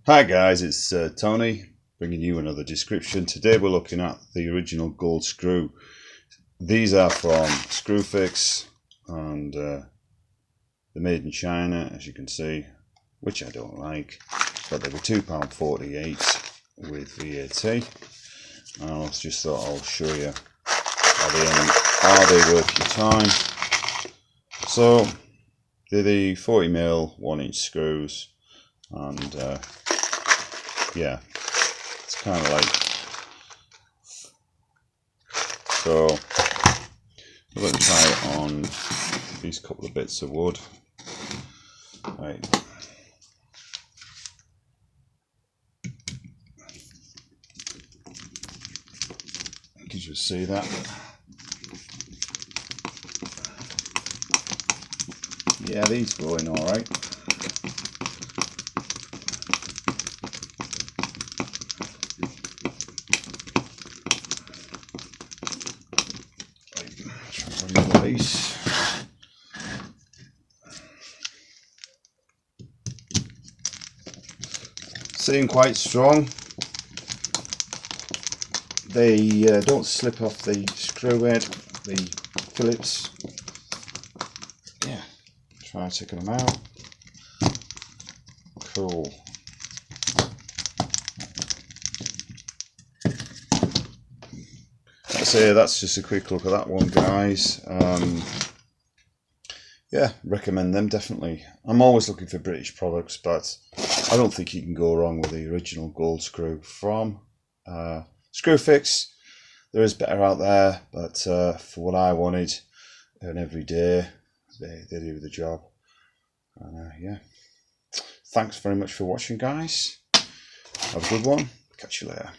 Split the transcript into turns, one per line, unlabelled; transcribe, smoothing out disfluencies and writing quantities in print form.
Hi guys, it's Tony bringing you another description. Today we're looking at the original gold screw. These are from Screwfix and they're made in China, as you can see, which I don't like, but they were £2.48 with VAT. And I just thought I'll show you are they worth your time. So they're the 40mm 1-inch screws, and yeah, it's kind of like, so we're going to try it on these couple of bits of wood. Right, you can just see that. Yeah, these go in all right. Release. Seem quite strong. They don't slip off the screw head, the Phillips. Yeah, try taking them out. Cool. That's just a quick look at that one, guys. Yeah, recommend them definitely. I'm always looking for British products, but I don't think you can go wrong with the original gold screw from Screwfix. There is better out there, but for what I wanted, and every day they do the job. And yeah, thanks very much for watching, guys. Have a good one. Catch you later.